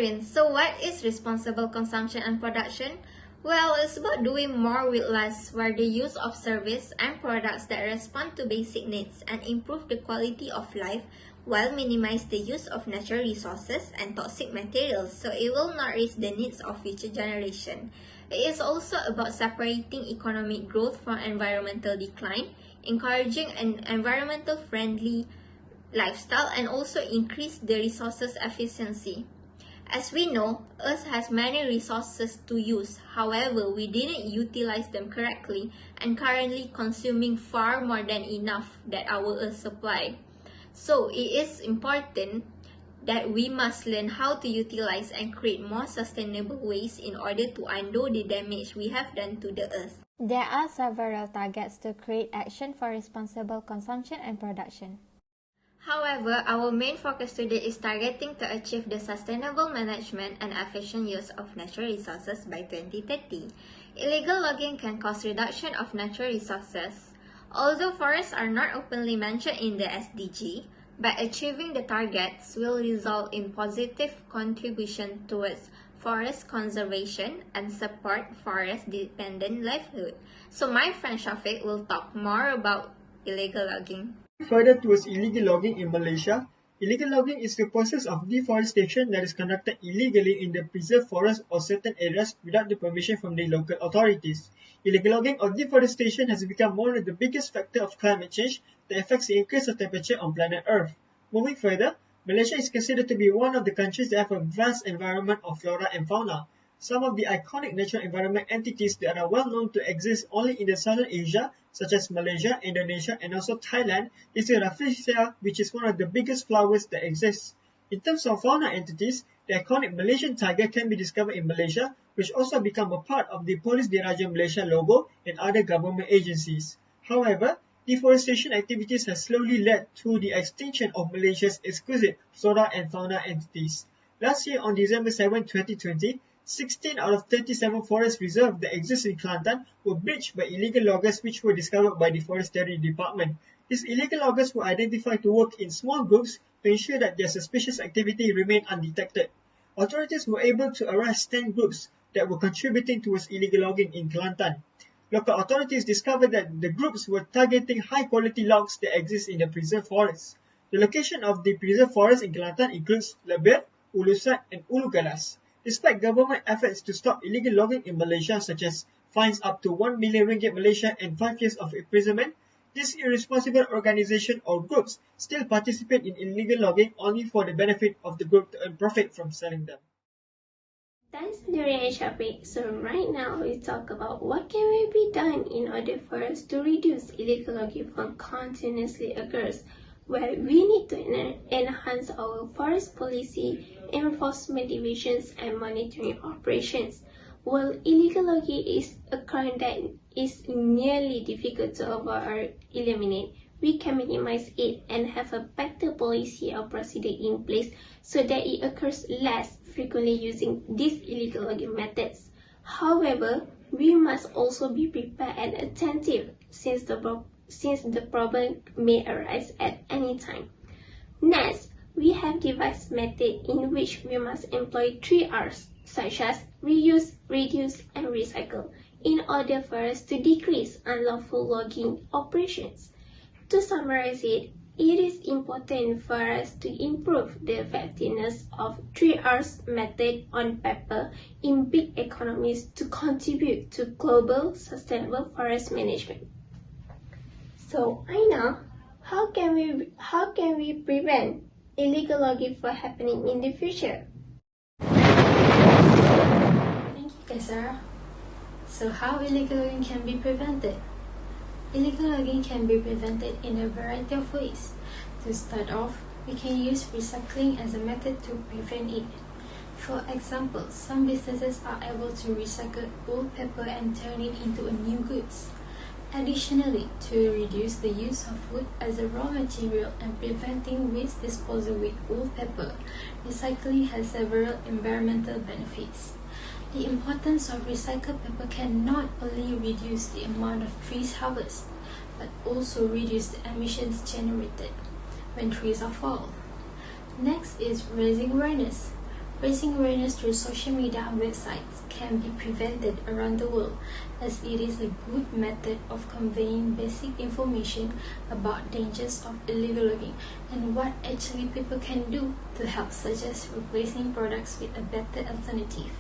Noreen, so what is responsible consumption and production? Well, it's about doing more with less, where the use of service and products that respond to basic needs and improve the quality of life while minimize the use of natural resources and toxic materials, so it will not reach the needs of future generation. It is also about separating economic growth from environmental decline, encouraging an environmental friendly lifestyle, and also increase the resources efficiency. As we know, Earth has many resources to use, however, we didn't utilize them correctly and currently consuming far more than enough that our Earth supply. So it is important that we must learn how to utilize and create more sustainable ways in order to undo the damage we have done to the Earth. There are several targets to create action for responsible consumption and production. However, our main focus today is targeting to achieve the sustainable management and efficient use of natural resources by 2030. Illegal logging can cause reduction of natural resources. Although forests are not openly mentioned in the SDG, by achieving the targets will result in positive contribution towards forest conservation and support forest-dependent livelihood. So my friend Shafiq will talk more about illegal logging. Further towards illegal logging in Malaysia, illegal logging is the process of deforestation that is conducted illegally in the preserved forest or certain areas without the permission from the local authorities. Illegal logging or deforestation has become one of the biggest factors of climate change that affects the increase of temperature on planet Earth. Moving further, Malaysia is considered to be one of the countries that have a vast environment of flora and fauna. Some of the iconic natural environment entities that are well known to exist only in the Southern Asia, such as Malaysia, Indonesia, and also Thailand, is the Rafflesia, which is one of the biggest flowers that exists. In terms of fauna entities, the iconic Malaysian tiger can be discovered in Malaysia, which also become a part of the Polis Diraja Malaysia logo and other government agencies. However, deforestation activities have slowly led to the extinction of Malaysia's exquisite flora and fauna entities. Last year, on December 7, 2020, 16 out of 37 forest reserves that exist in Kelantan were breached by illegal loggers which were discovered by the Forestry Department. These illegal loggers were identified to work in small groups to ensure that their suspicious activity remained undetected. Authorities were able to arrest 10 groups that were contributing towards illegal logging in Kelantan. Local authorities discovered that the groups were targeting high-quality logs that exist in the preserved forests. The location of the preserved forest in Kelantan includes Lebir, Ulusat, and Ulu Galas. Despite government efforts to stop illegal logging in Malaysia, such as fines up to 1 million ringgit Malaysia and 5 years of imprisonment, these irresponsible organizations or groups still participate in illegal logging only for the benefit of the group to earn profit from selling them. Thanks, Noreen and Shafiq. So right now we talk about what can be done in order for us to reduce illegal logging from continuously occurs, where we need to enhance our forest policy, enforcement divisions, and monitoring operations. While illegal logging is a crime that is nearly difficult to avoid or eliminate, we can minimize it and have a better policy or procedure in place so that it occurs less frequently using these illegal logging methods. However, we must also be prepared and attentive since the problem may arise at any time. Next, we have devised methods in which we must employ 3 R's, such as reuse, reduce, and recycle, in order for us to decrease unlawful logging operations. To summarize it, it is important for us to improve the effectiveness of 3 R's method on paper in big economies to contribute to global sustainable forest management. So, Aina, how can we prevent illegal logging from happening in the future? Thank you, Kaisara. So how illegal logging can be prevented? Illegal logging can be prevented in a variety of ways. To start off, we can use recycling as a method to prevent it. For example, some businesses are able to recycle old paper and turn it into a new goods. Additionally, to reduce the use of wood as a raw material and preventing waste disposal with old paper, recycling has several environmental benefits. The importance of recycled paper can not only reduce the amount of trees harvested, but also reduce the emissions generated when trees are felled. Next is raising awareness. Raising awareness through social media and websites can be prevented around the world, as it is a good method of conveying basic information about dangers of illegal logging and what actually people can do to help, such as replacing products with a better alternative.